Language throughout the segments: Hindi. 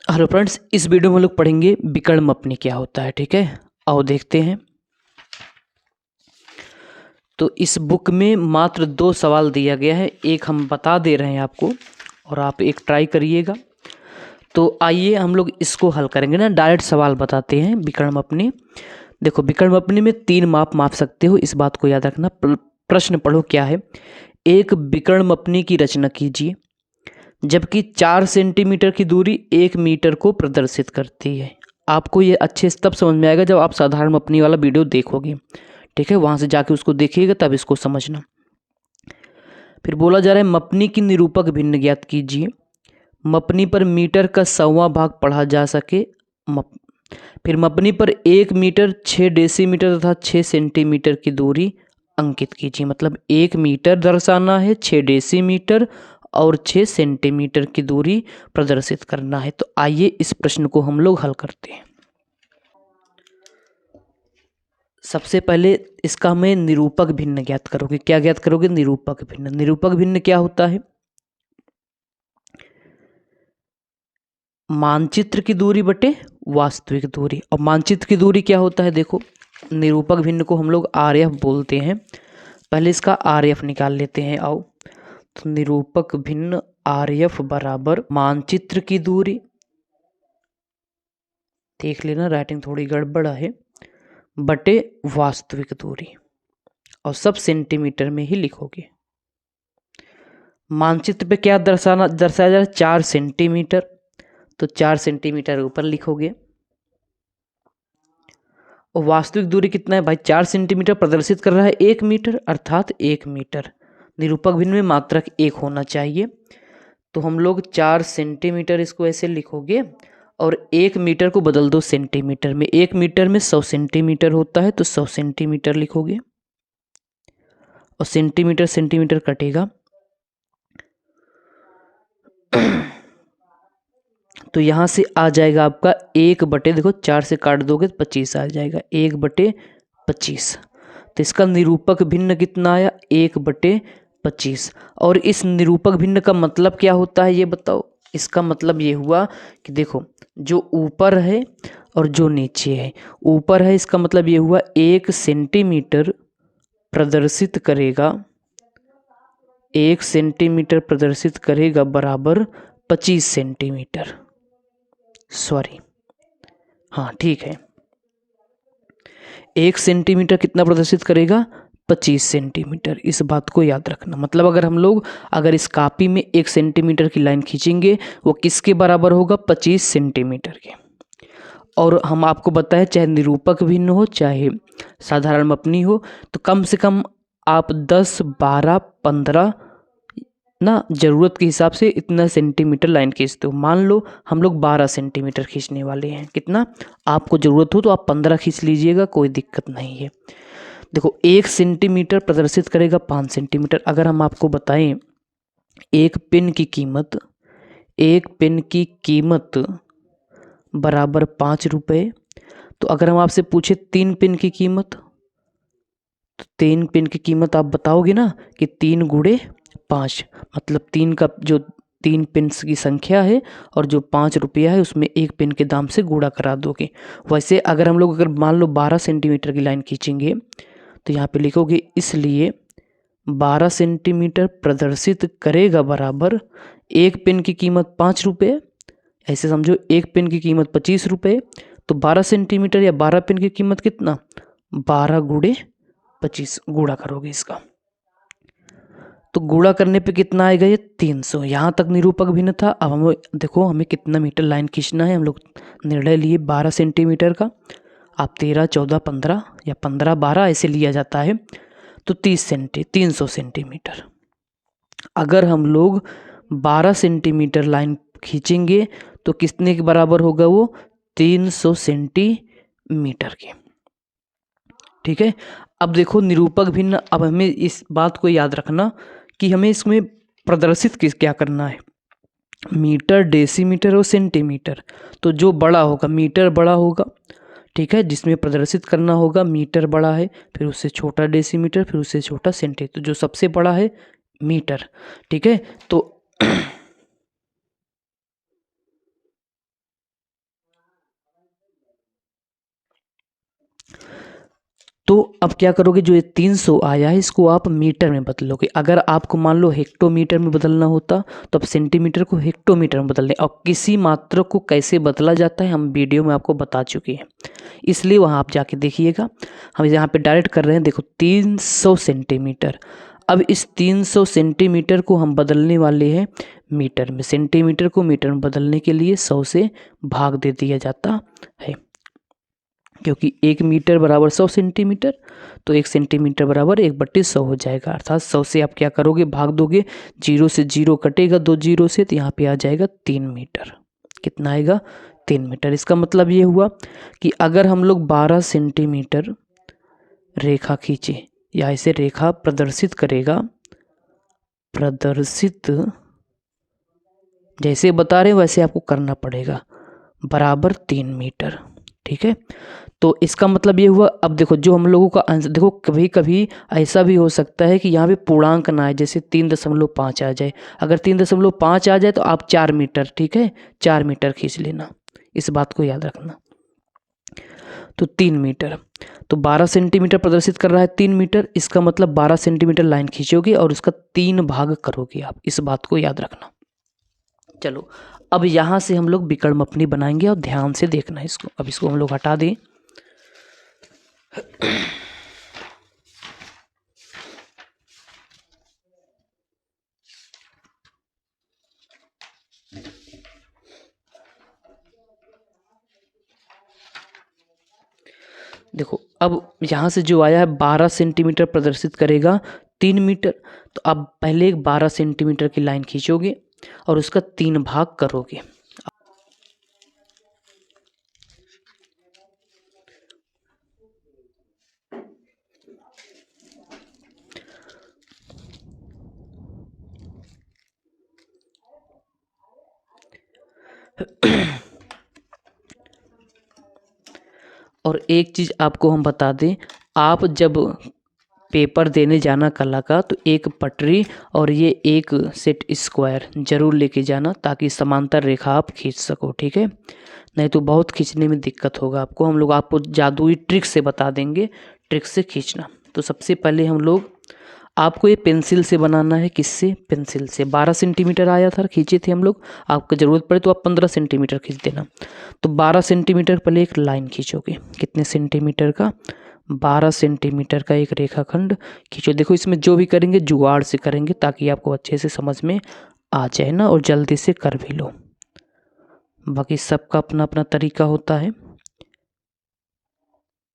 हेलो फ्रेंड्स, इस वीडियो में लोग पढ़ेंगे विकर्ण मापनी क्या होता है। ठीक है, आओ देखते हैं। तो इस बुक में मात्र 2 सवाल दिया गया है, एक हम बता दे रहे हैं आपको और आप एक ट्राई करिएगा। तो आइए हम लोग इसको हल करेंगे ना। डायरेक्ट सवाल बताते हैं विकर्ण मापनी। देखो, विकर्ण मापनी में 3 माप सकते हो, इस बात को याद रखना। प्रश्न पढ़ो क्या है। एक विकर्ण मापनी की रचना कीजिए जबकि 4 सेंटीमीटर की दूरी 1 मीटर को प्रदर्शित करती है। आपको ये अच्छे से तब समझ में आएगा जब आप साधारण मापनी वाला वीडियो देखोगे। ठीक है, वहाँ से जाके उसको देखिएगा तब इसको समझना। फिर बोला जा रहा है मापनी की निरूपक भिन्न ज्ञात कीजिए। मापनी पर मीटर का 100वां भाग पढ़ा जा सके। फिर मापनी पर 1 मीटर 6 डेसीमीटर तथा 6 सेंटीमीटर की दूरी अंकित कीजिए। मतलब 1 मीटर दर्शाना है, 6 डेसीमीटर और 6 सेंटीमीटर की दूरी प्रदर्शित करना है। तो आइए इस प्रश्न को हम लोग हल करते हैं। सबसे पहले इसका हमें निरूपक भिन्न ज्ञात करोगे। क्या ज्ञात करोगे? निरूपक भिन्न। निरूपक भिन्न क्या होता है? मानचित्र की दूरी बटे वास्तविक दूरी। और मानचित्र की दूरी क्या होता है? देखो, निरूपक भिन्न को हम लोग आरएफ बोलते हैं। पहले इसका आरएफ निकाल लेते हैं। आओ, तो निरूपक भिन्न आरएफ बराबर मानचित्र की दूरी, देख लेना राइटिंग थोड़ी गड़बड़ है, बटे वास्तविक दूरी। और सब सेंटीमीटर में ही लिखोगे। मानचित्र पे क्या दर्शाया जा रहा है? 4 सेंटीमीटर। तो 4 सेंटीमीटर ऊपर लिखोगे। और वास्तविक दूरी कितना है भाई? 4 सेंटीमीटर प्रदर्शित कर रहा है 1 मीटर, अर्थात 1 मीटर। निरूपक भिन्न में मात्रक 1 होना चाहिए। तो हम लोग 4 सेंटीमीटर इसको ऐसे लिखोगे और 1 मीटर को बदल दो सेंटीमीटर में। 1 मीटर में 100 सेंटीमीटर होता है, तो 100 सेंटीमीटर लिखोगे। और सेंटीमीटर सेंटीमीटर कटेगा तो यहाँ से आ जाएगा आपका 1 बटे, देखो 4 से काट दोगे तो 25 आ जाएगा। 1 बटे 25। तो इसका निरूपक भिन्न कितना आया? 1 बटे 25। और इस निरूपक भिन्न का मतलब क्या होता है ये बताओ। इसका मतलब ये हुआ कि देखो, जो ऊपर है और जो नीचे है। ऊपर है इसका मतलब ये हुआ 1 सेंटीमीटर प्रदर्शित करेगा, 1 सेंटीमीटर प्रदर्शित करेगा बराबर 25 सेंटीमीटर। सॉरी, हाँ ठीक है। 1 सेंटीमीटर कितना प्रदर्शित करेगा? 25 सेंटीमीटर। इस बात को याद रखना। मतलब अगर हम लोग इस कॉपी में 1 सेंटीमीटर की लाइन खींचेंगे, वो किसके बराबर होगा? 25 सेंटीमीटर के। और हम आपको बताएं, चाहे निरूपक भिन्न हो चाहे साधारण मापनी हो, तो कम से कम आप 10, 12, 15 ना ज़रूरत के हिसाब से इतना सेंटीमीटर लाइन खींचते हो। मान लो हम लोग 12 सेंटीमीटर खींचने वाले हैं। कितना आपको ज़रूरत हो तो आप 15 खींच लीजिएगा, कोई दिक्कत नहीं है। देखो, 1 सेंटीमीटर प्रदर्शित करेगा 5 सेंटीमीटर। अगर हम आपको बताएं एक पेन की कीमत बराबर 5 रुपये, तो अगर हम आपसे पूछे 3 पेन की कीमत, तो 3 पेन की कीमत आप बताओगे ना कि 3 गुणे 5। मतलब 3 का जो 3 पेन की संख्या है और जो 5 रुपया है उसमें 1 पेन के दाम से गुणा करा दोगे। वैसे अगर हम लोग मान लो 12 सेंटीमीटर की लाइन खींचेंगे, तो यहाँ पे लिखोगे इसलिए 12 सेंटीमीटर प्रदर्शित करेगा बराबर 1 पेन की कीमत 5 रुपये। ऐसे समझो 1 पेन की कीमत 25 रुपये, तो 12 सेंटीमीटर या 12 पेन की कीमत कितना? 12 गुणे 25 गुणा करोगे इसका, तो गुणा करने पे कितना आएगा? ये 300। यहाँ तक निरूपक भिन्न था। अब हम देखो हमें कितना मीटर लाइन खींचना है। हम लोग निर्णय लिए 12 सेंटीमीटर का। आप 13, 14, 15 या 15, 12 ऐसे लिया जाता है। तो 300 सेंटीमीटर। अगर हम लोग 12 सेंटीमीटर लाइन खींचेंगे तो कितने के बराबर होगा? वो 300 सेंटीमीटर के। ठीक है, अब देखो निरूपक भिन्न। अब हमें इस बात को याद रखना कि हमें इसमें प्रदर्शित क्या करना है? मीटर, डेसीमीटर और सेंटीमीटर। तो जो बड़ा होगा, मीटर बड़ा होगा, ठीक है, जिसमें प्रदर्शित करना होगा मीटर बड़ा है, फिर उससे छोटा डेसीमीटर, फिर उससे छोटा सेंटीमीटर। तो जो सबसे बड़ा है मीटर। ठीक है, तो तो अब क्या करोगे, जो ये 300 आया है इसको आप मीटर में बदलोगे। अगर आपको मान लो हेक्टोमीटर में बदलना होता तो आप सेंटीमीटर को हेक्टोमीटर में बदल दें। और किसी मात्रक को कैसे बदला जाता है हम वीडियो में आपको बता चुके हैं, इसलिए वहाँ आप जाके देखिएगा। हम यहाँ पे डायरेक्ट कर रहे हैं, देखो 300 सेंटीमीटर। अब इस 300 सेंटीमीटर को हम बदलने वाले हैं मीटर में। सेंटीमीटर को मीटर में बदलने के लिए 100 से भाग दे दिया जाता है, क्योंकि 1 मीटर बराबर 100 सेंटीमीटर, तो 1 सेंटीमीटर बराबर 1/100 हो जाएगा। अर्थात 100 से आप क्या करोगे, भाग दोगे, 0 से 0 कटेगा 2 0 से, तो यहाँ पे आ जाएगा 3 मीटर। कितना आएगा, 3 मीटर। इसका मतलब ये हुआ कि अगर हम लोग 12 सेंटीमीटर रेखा खींचे, या इसे रेखा प्रदर्शित करेगा, प्रदर्शित जैसे बता रहे वैसे आपको करना पड़ेगा, बराबर 3 मीटर। ठीक है, तो इसका मतलब ये हुआ। अब देखो जो हम लोगों का आंसर, देखो कभी कभी ऐसा भी हो सकता है कि यहाँ पे पूर्णांक ना आए, जैसे 3.5 आ जाए। अगर 3.5 आ जाए तो आप 4 मीटर, ठीक है, 4 मीटर खींच लेना, इस बात को याद रखना। तो 3 मीटर, तो 12 सेंटीमीटर प्रदर्शित कर रहा है 3 मीटर, इसका मतलब 12 सेंटीमीटर लाइन खींचोगे और उसका 3 भाग करोगे आप, इस बात को याद रखना। चलो अब यहाँ से हम लोग विकर्ण अपनी बनाएंगे और ध्यान से देखना है इसको। अब इसको हम लोग हटा दें। देखो अब यहाँ से जो आया है 12 सेंटीमीटर प्रदर्शित करेगा 3 मीटर, तो अब पहले एक 12 सेंटीमीटर की लाइन खींचोगे और उसका 3 भाग करोगे। और एक चीज़ आपको हम बता दें, आप जब पेपर देने जाना कला का, तो एक पटरी और ये एक सेट स्क्वायर जरूर लेके जाना, ताकि समांतर रेखा आप खींच सको। ठीक है, नहीं तो बहुत खींचने में दिक्कत होगा आपको। हम लोग आपको जादुई ट्रिक से बता देंगे, ट्रिक से खींचना। तो सबसे पहले हम लोग आपको ये पेंसिल से बनाना है। किससे, पेंसिल से। 12 सेंटीमीटर आया था, खींचे थे हम लोग। आपको ज़रूरत पड़े तो आप 15 सेंटीमीटर खींच देना। तो 12 सेंटीमीटर पहले एक लाइन खींचोगे। कितने सेंटीमीटर का, 12 सेंटीमीटर का एक रेखाखंड खींचो। देखो इसमें जो भी करेंगे जुगाड़ से करेंगे, ताकि आपको अच्छे से समझ में आ जाए ना, और जल्दी से कर भी लो। बाकी सबका अपना अपना तरीका होता है।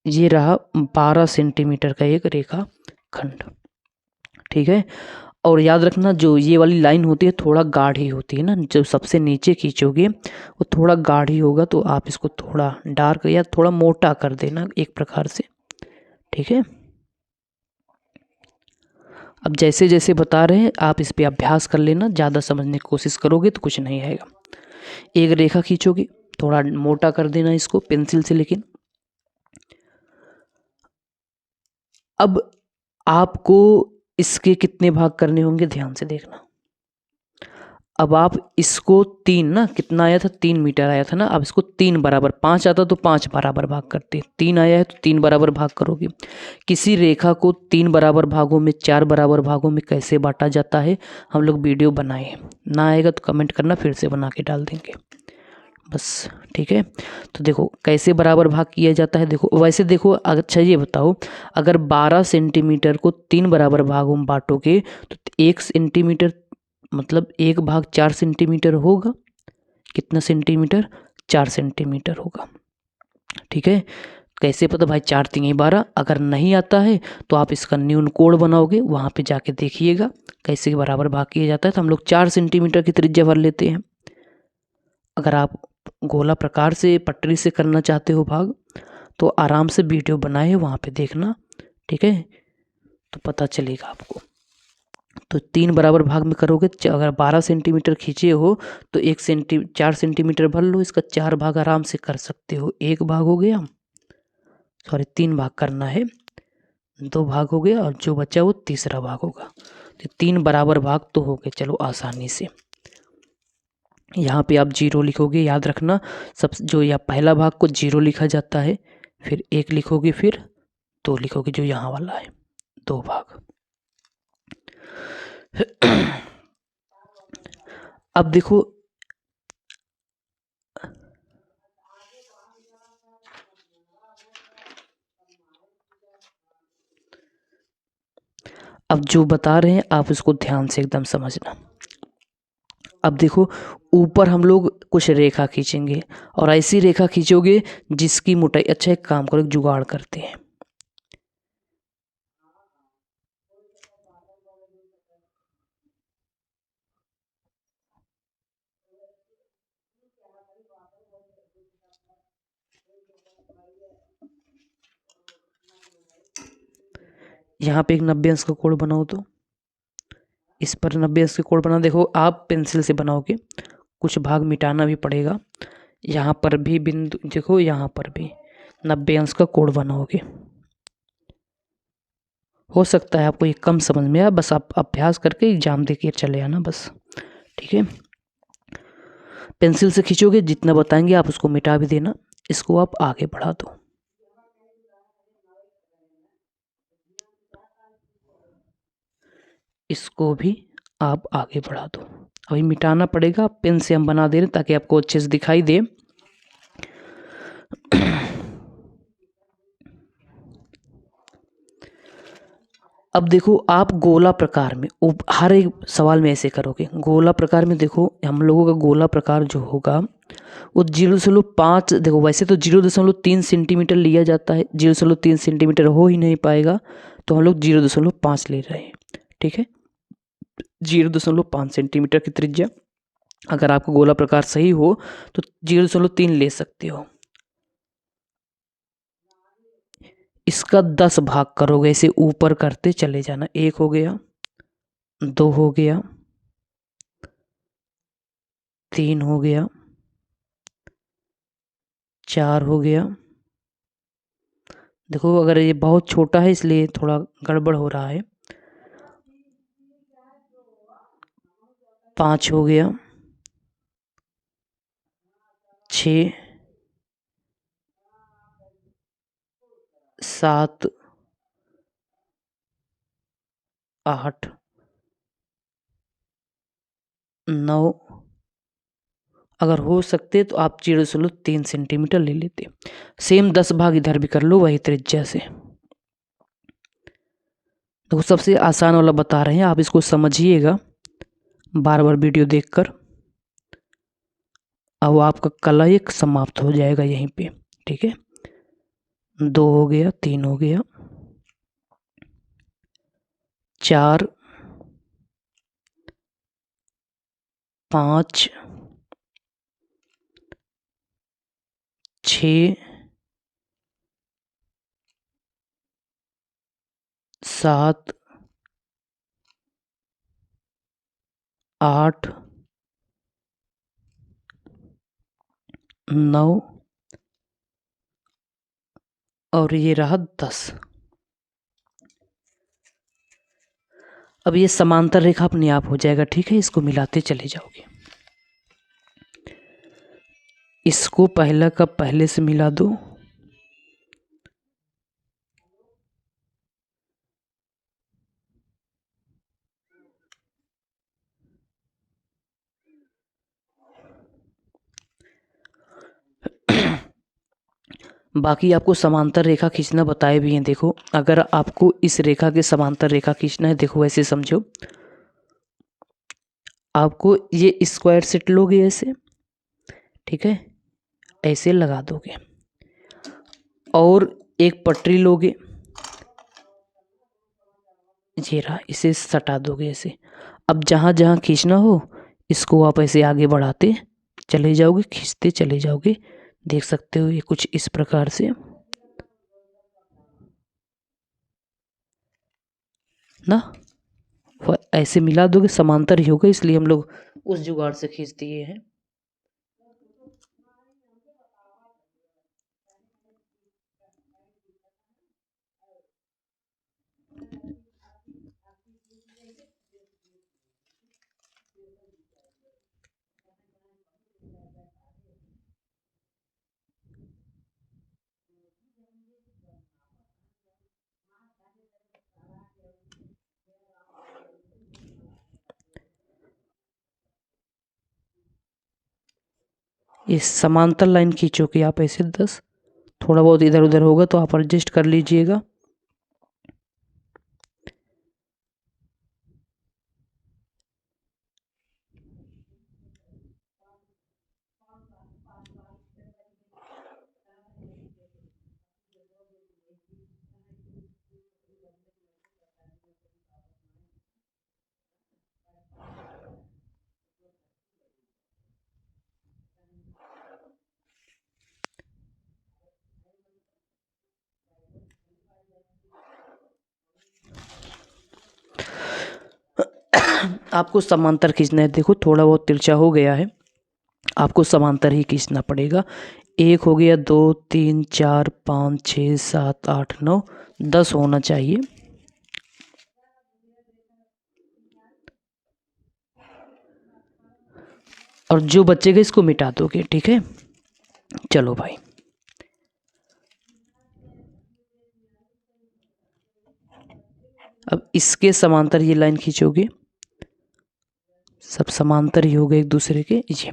ये रहा 12 सेंटीमीटर का एक रेखाखंड। ठीक है, और याद रखना जो ये वाली लाइन होती है थोड़ा गाढ़ी होती है ना, जो सबसे नीचे खींचोगे वो थोड़ा गाढ़ी होगा, तो आप इसको थोड़ा डार्क या थोड़ा मोटा कर देना एक प्रकार से। ठीक है, अब जैसे जैसे बता रहे हैं आप इस पे अभ्यास कर लेना, ज़्यादा समझने की कोशिश करोगे तो कुछ नहीं आएगा। एक रेखा खींचोगे, थोड़ा मोटा कर देना इसको पेंसिल से। लेकिन अब आपको इसके कितने भाग करने होंगे, ध्यान से देखना। अब आप इसको 3 ना, कितना आया था, 3 मीटर आया था ना, अब इसको 3 बराबर, 5 आता तो 5 बराबर भाग करते, 3 आया है तो 3 बराबर भाग करोगे। किसी रेखा को 3 बराबर भागों में, 4 बराबर भागों में कैसे बांटा जाता है हम लोग वीडियो बनाए हैं। ना आएगा तो कमेंट करना, फिर से बना के डाल देंगे बस। ठीक है, तो देखो कैसे बराबर भाग किया जाता है। देखो वैसे देखो, अच्छा ये बताओ, अगर 12 सेंटीमीटर को 3 बराबर भागों में बांटोगे तो 1 सेंटीमीटर मतलब 1 भाग 4 सेंटीमीटर होगा। कितना सेंटीमीटर, 4 सेंटीमीटर होगा। ठीक है, कैसे पता भाई, 4 3 12। अगर नहीं आता है तो आप इसका न्यून कोण बनाओगे, वहाँ पे जाके देखिएगा कैसे बराबर भाग किया जाता है। तो हम लोग 4 सेंटीमीटर की त्रिज्या भर लेते हैं। अगर आप गोला प्रकार से पटरी से करना चाहते हो भाग, तो आराम से वीडियो बनाए वहाँ पे देखना। ठीक है, तो पता चलेगा आपको। तो 3 बराबर भाग में करोगे, अगर 12 सेंटीमीटर खींचे हो तो 4 सेंटीमीटर भर लो, इसका 4 भाग आराम से कर सकते हो। 1 भाग हो गया, सॉरी 3 भाग करना है, 2 भाग हो गया, और जो बचा वो तीसरा भाग होगा। तो 3 बराबर भाग तो हो गए, चलो आसानी से। यहाँ पे आप 0 लिखोगे, याद रखना। सब जो या पहला भाग को 0 लिखा जाता है, फिर 1 लिखोगे, फिर तो लिखोगे जो यहाँ वाला है 2 भाग। अब देखो अब जो बता रहे हैं आप इसको ध्यान से एकदम समझना। अब देखो ऊपर हम लोग कुछ रेखा खींचेंगे और ऐसी रेखा खींचोगे जिसकी मोटाई, अच्छा एक काम करो, एक जुगाड़ करते हैं। यहाँ पे एक 90 अंश का कोण बनाओ, तो इस पर 90 अंश का कोण बना। देखो आप पेंसिल से बनाओगे, कुछ भाग मिटाना भी पड़ेगा। यहाँ पर भी बिंदु देखो, यहाँ पर भी 90 अंश का कोण बनाओगे। हो सकता है आपको ये कम समझ में आए, बस आप अभ्यास करके एग्जाम दे के चले आना बस, ठीक है। पेंसिल से खींचोगे, जितना बताएंगे आप उसको मिटा भी देना। इसको आप आगे बढ़ा दो। इसको भी आप आगे बढ़ा दो। अभी मिटाना पड़ेगा, पेन से हम बना दे रहे हैं ताकि आपको अच्छे से दिखाई दे। अब देखो आप गोला प्रकार में हर एक सवाल में ऐसे करोगे। गोला प्रकार में देखो हम लोगों का गोला प्रकार जो होगा वो 0.5, देखो वैसे तो 0.3 सेंटीमीटर लिया जाता है, 0.3 सेंटीमीटर हो ही नहीं पाएगा, तो हम लोग 0.5 ले रहे हैं, ठीक है। 0.5 सेंटीमीटर की त्रिज्या, अगर आपका गोला प्रकार सही हो तो 0.3 ले सकते हो। इसका 10 भाग करोगे, ऐसे ऊपर करते चले जाना। 1 हो गया, 2 हो गया, 3 हो गया, 4 हो गया। देखो अगर ये बहुत छोटा है इसलिए थोड़ा गड़बड़ हो रहा है। 5 हो गया, 6, 7, 8, 9, अगर हो सकते तो आप 0.3 सेंटीमीटर ले लेते। सेम 10 भाग इधर भी कर लो वही त्रिज्या से। तो सबसे आसान वाला बता रहे हैं, आप इसको समझिएगा बार बार वीडियो देखकर। अब आपका कला एक समाप्त हो जाएगा यहीं पे, ठीक है। 2 हो गया, 3 हो गया, 4, 5, 6, 7, 8, 9 और ये रहा 10। अब ये समांतर रेखा अपने आप हो जाएगा, ठीक है। इसको मिलाते चले जाओगे। इसको पहला का पहले से मिला दो, बाकी आपको समांतर रेखा खींचना बताए भी हैं। देखो अगर आपको इस रेखा के समांतर रेखा खींचना है, देखो ऐसे समझो, आपको ये स्क्वायर सेट लोगे ऐसे, ठीक है, ऐसे लगा दोगे और एक पटरी लोगे, ये रहा, इसे सटा दोगे ऐसे। अब जहाँ जहाँ खींचना हो इसको आप ऐसे आगे बढ़ाते चले जाओगे, खींचते चले जाओगे। देख सकते हो ये कुछ इस प्रकार से ना, ऐसे मिला दोगे, समांतर ही होगा, इसलिए हम लोग उस जुगाड़ से खींच दिए हैं। ये समांतर लाइन खींचोगे आप ऐसे 10, थोड़ा बहुत इधर उधर होगा तो आप एडजस्ट कर लीजिएगा। आपको समांतर खींचना है, देखो थोड़ा बहुत तिरछा हो गया है, आपको समांतर ही खींचना पड़ेगा। 1 हो गया, 2 3 4 5 6 7 8 9 10 होना चाहिए। और जो बचेगा इसको मिटा दोगे, ठीक है। चलो भाई, अब इसके समांतर ये लाइन खींचोगे, सब समांतर ही हो गए एक दूसरे के। ये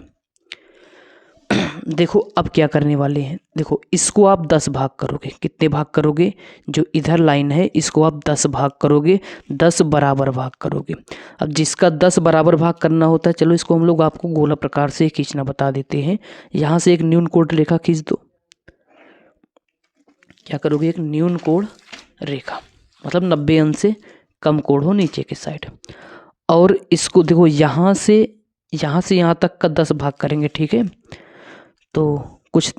देखो अब क्या करने वाले हैं, देखो इसको आप 10 भाग करोगे। कितने भाग करोगे? जो इधर लाइन है इसको आप 10 भाग करोगे, 10 बराबर भाग करोगे। अब जिसका 10 बराबर भाग करना होता है, चलो इसको हम लोग आपको गोला प्रकार से खींचना बता देते हैं। यहाँ से एक न्यून कोण रेखा खींच दो। क्या करोगे? एक न्यून कोण रेखा, मतलब 90 अंश से कम कोण हो नीचे के साइड। और इसको देखो यहाँ से यहाँ तक का 10 भाग करेंगे, ठीक है। तो कुछ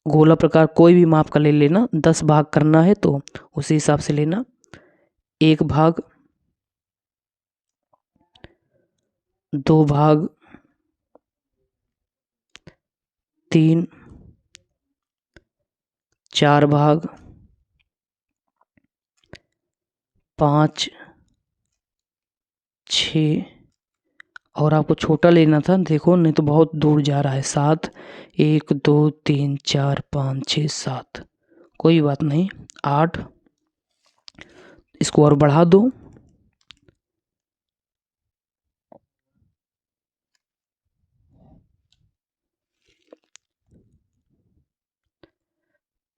गोला प्रकार कोई भी माप का ले लेना, 10 भाग करना है तो उसी हिसाब से लेना। 1 भाग, 2 भाग, 3, 4 भाग, 5, 6, और आपको छोटा लेना था, देखो नहीं तो बहुत दूर जा रहा है। 7, 1 2 3 4 5 6 7, कोई बात नहीं। 8, इसको और बढ़ा दो।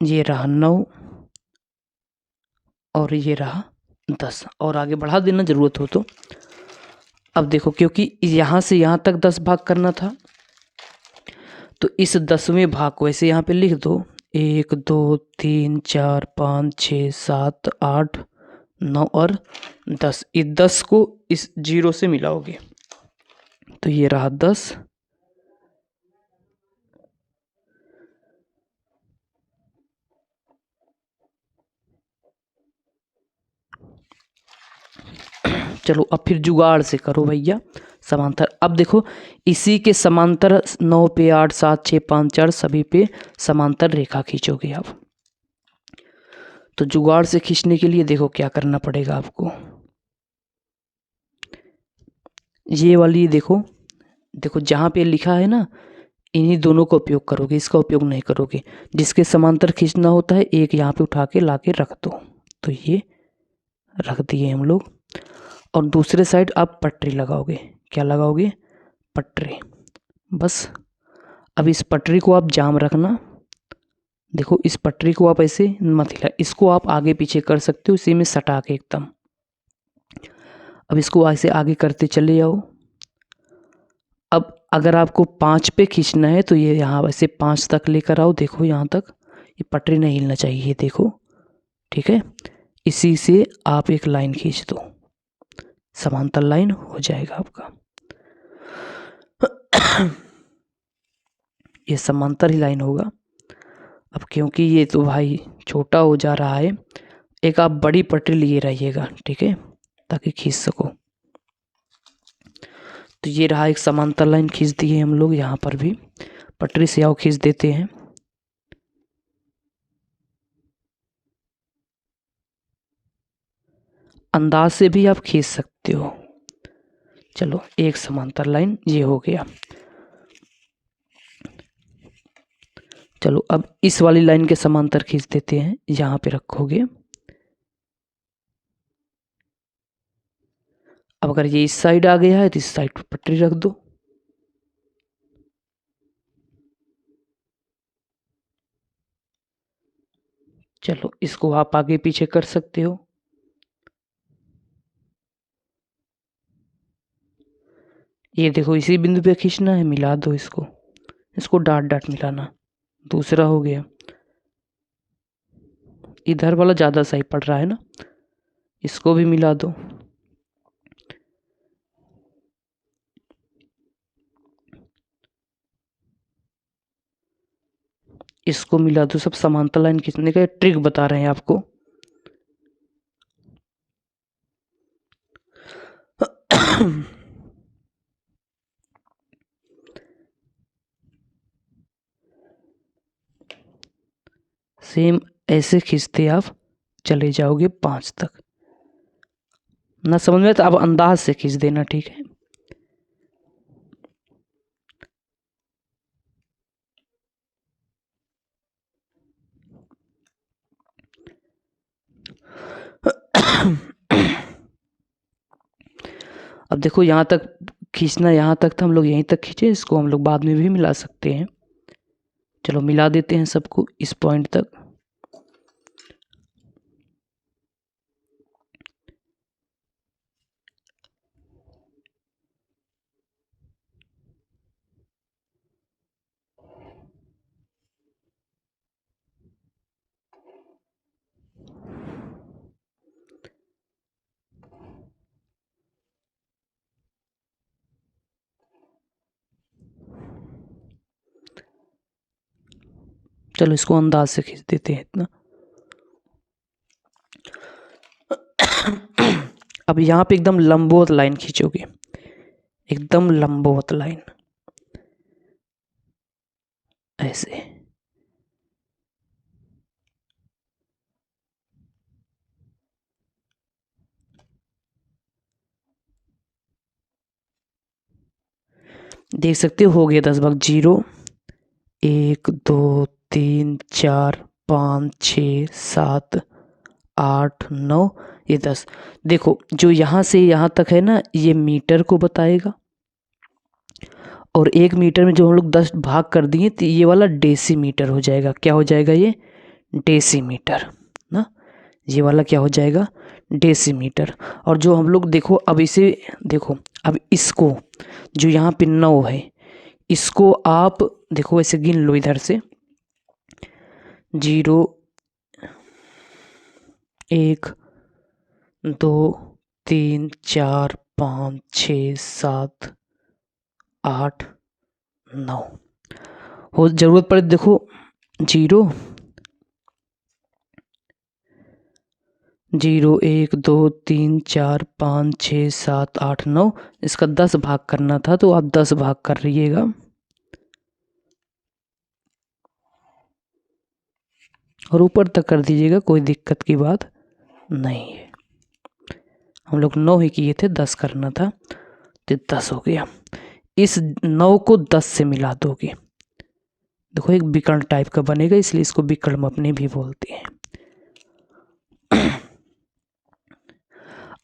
ये रहा 9 और ये रहा 10, और आगे बढ़ा देना जरूरत हो तो। अब देखो, क्योंकि यहाँ से यहाँ तक 10 भाग करना था, तो इस 10वें भाग को ऐसे यहाँ पे लिख दो। 1 2 3 4 5 6 7 8 9 और 10। इस 10 को इस 0 से मिलाओगे तो ये रहा 10। चलो अब फिर जुगाड़ से करो भैया समांतर। अब देखो इसी के समांतर 9 पे 8 7 6 5 4 सभी पे समांतर रेखा खींचोगे आप। तो जुगाड़ से खींचने के लिए देखो क्या करना पड़ेगा आपको। ये वाली देखो, देखो जहाँ पे लिखा है ना, इन्हीं दोनों का उपयोग करोगे, इसका उपयोग नहीं करोगे। जिसके समांतर खींचना होता है एक यहाँ पे उठा के ला के रख दो। तो ये रख दिए हम लोग। और दूसरे साइड आप पटरी लगाओगे। क्या लगाओगे? पटरी। बस अब इस पटरी को आप जाम रखना। देखो इस पटरी को आप ऐसे मत हिला, इसको आप आगे पीछे कर सकते हो इसी में सटा के एकदम। अब इसको ऐसे आगे करते चले जाओ। अब अगर आपको 5 पे खींचना है तो ये यहाँ वैसे 5 तक लेकर आओ। देखो यहाँ तक ये पटरी नहीं हिलना चाहिए, देखो, ठीक है। इसी से आप एक लाइन खींच दो, समांतर लाइन हो जाएगा आपका। ये समांतर ही लाइन होगा। अब क्योंकि ये तो भाई छोटा हो जा रहा है, एक आप बड़ी पटरी लिए रहिएगा, ठीक है, ताकि खींच सको। तो ये रहा एक समांतर लाइन खींच दी है हम लोग। यहाँ पर भी पटरी से आओ खींच देते हैं। अंदाज से भी आप खींच सकते हो। चलो एक समांतर लाइन ये हो गया। चलो अब इस वाली लाइन के समांतर खींच देते हैं। यहाँ पे रखोगे। अब अगर ये इस साइड आ गया है तो इस साइड पर पटरी रख दो। चलो इसको आप आगे पीछे कर सकते हो। ये देखो इसी बिंदु पे खींचना है, मिला दो इसको, इसको डाट डाट मिलाना। दूसरा हो गया, इधर वाला ज़्यादा सही पड़ रहा है ना, इसको भी मिला दो। इसको मिला दो। सब समांतर लाइन खींचने का ट्रिक बता रहे हैं आपको। सेम ऐसे खींचते आप चले जाओगे 5 तक। ना समझ में तो आप अंदाज से खींच देना, ठीक है। अब देखो यहाँ तक खींचना, यहाँ तक था, हम लोग यहीं तक खींचे, इसको हम लोग बाद में भी मिला सकते हैं। चलो मिला देते हैं सबको इस पॉइंट तक। चलो इसको अंदाज से खींच देते हैं इतना। अब यहाँ पे एकदम लंबवत लाइन खींचोगे, एकदम लंबवत लाइन ऐसे। देख सकते हो गया 10 भाग 0, 1 2 3 4 5 6 7 8 9, ये 10। देखो जो यहाँ से यहाँ तक है ना, ये मीटर को बताएगा, और 1 मीटर में जो हम लोग 10 भाग कर दिए तो ये वाला डेसीमीटर हो जाएगा। क्या हो जाएगा ये? डेसीमीटर ना। ये वाला क्या हो जाएगा? डेसीमीटर। और जो हम लोग देखो, अब इसे देखो, अब इसको जो यहाँ पे 9 है, इसको आप देखो ऐसे गिन लो इधर से, 0 1 2 3 4 5 6 7 8 9 हो, जरूरत पड़े देखो 0 0 1 2 3 4 5 6 7 8 9, इसका 10 भाग करना था तो आप 10 भाग कर रहिएगा। और ऊपर तक कर दीजिएगा, कोई दिक्कत की बात नहीं है। हम लोग 9 ही किए थे, 10 करना था तो 10 हो गया। इस 9 को 10 से मिला दोगे, देखो एक विकर्ण टाइप का बनेगा, इसलिए इसको विकर्ण अपने भी बोलते हैं।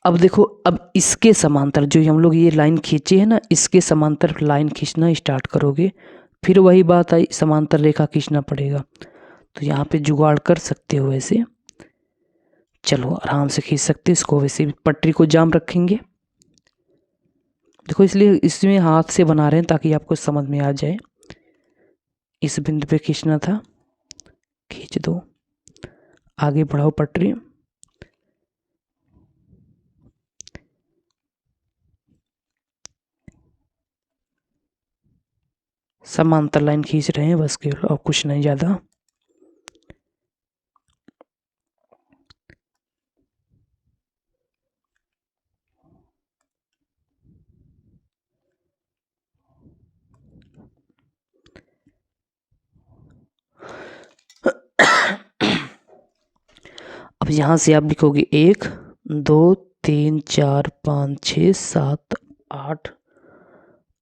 अब देखो, अब इसके समांतर जो हम लोग ये लाइन खींची है ना, इसके समांतर लाइन खींचना स्टार्ट करोगे, फिर वही बात आई, समांतर रेखा खींचना पड़ेगा। तो यहाँ पे जुगाड़ कर सकते हो ऐसे, चलो आराम से खींच सकते हो इसको। वैसे भी पटरी को जाम रखेंगे, देखो इसलिए इसमें हाथ से बना रहे हैं ताकि आपको समझ में आ जाए। इस बिंदु पे खींचना था, खींच दो, आगे बढ़ाओ पटरी। समांतर लाइन खींच रहे हैं बस, केवल और कुछ नहीं ज़्यादा। अब यहाँ से आप लिखोगे 1 2 3 4 5 6 7 8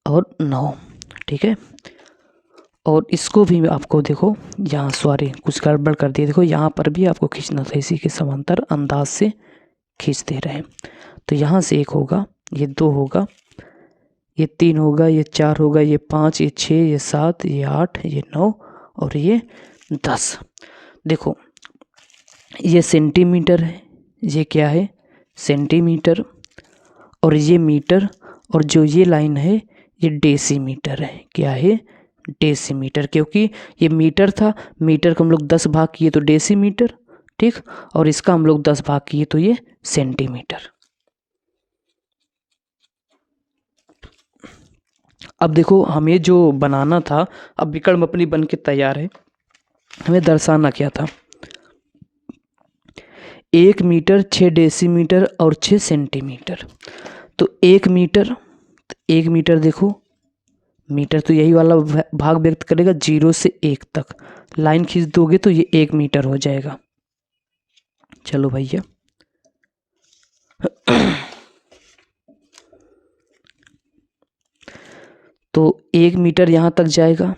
और 9, ठीक है। और इसको भी आपको देखो, यहाँ सॉरी कुछ गड़बड़ कर दिया, देखो यहाँ पर भी आपको खींचना था, इसी के समांतर अंदाज से खींच दे रहे हैं। तो यहाँ से 1 होगा, ये 2 होगा, ये 3 होगा, ये 4 होगा, ये 5, ये 6, ये 7, ये 8, ये 9 और ये 10। देखो ये सेंटीमीटर है, ये क्या है सेंटीमीटर, और ये मीटर, और जो ये लाइन है ये डेसीमीटर है। क्या है डेसीमीटर, क्योंकि ये मीटर था, मीटर को हम लोग 10 भाग किए तो डेसीमीटर, ठीक, और इसका हम लोग 10 भाग किए तो ये सेंटीमीटर। अब देखो हमें जो बनाना था, अब विकर्ण अपनी बन के तैयार है। हमें दर्शाना क्या था, 1 मीटर 6 डेसीमीटर और 6 सेंटीमीटर। तो 1 मीटर देखो, मीटर तो यही वाला भाग व्यक्त करेगा 0 से 1 तक, लाइन खींच दोगे तो ये 1 मीटर हो जाएगा। चलो भैया तो 1 मीटर यहाँ तक जाएगा,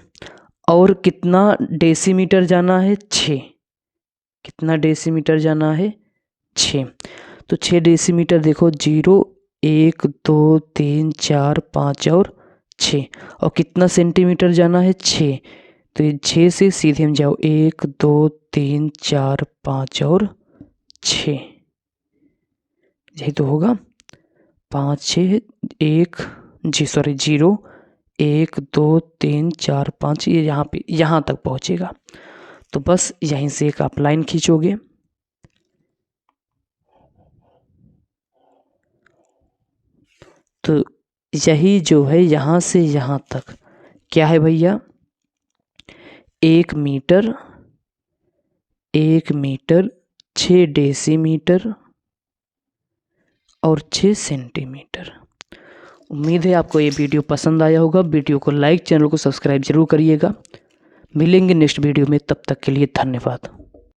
और कितना डेसीमीटर जाना है 6, कितना डेसीमीटर जाना है 6, तो 6 डेसीमीटर देखो 0 1 2 3 4 5 और 6, और कितना सेंटीमीटर जाना है 6, तो ये 6 से सीधे हम जाओ 1 2 3 4 5 और 6, यही तो होगा 5 6 1 जी सॉरी 0 1 2 3 4 5, ये यहाँ पे यहाँ तक पहुँचेगा। तो बस यहीं से एक आप लाइन खींचोगे, तो यही जो है यहाँ से यहाँ तक क्या है भैया 1 मीटर 6 डेसीमीटर और 6 सेंटीमीटर। उम्मीद है आपको ये वीडियो पसंद आया होगा। वीडियो को लाइक, चैनल को सब्सक्राइब जरूर करिएगा। मिलेंगे नेक्स्ट वीडियो में, तब तक के लिए धन्यवाद।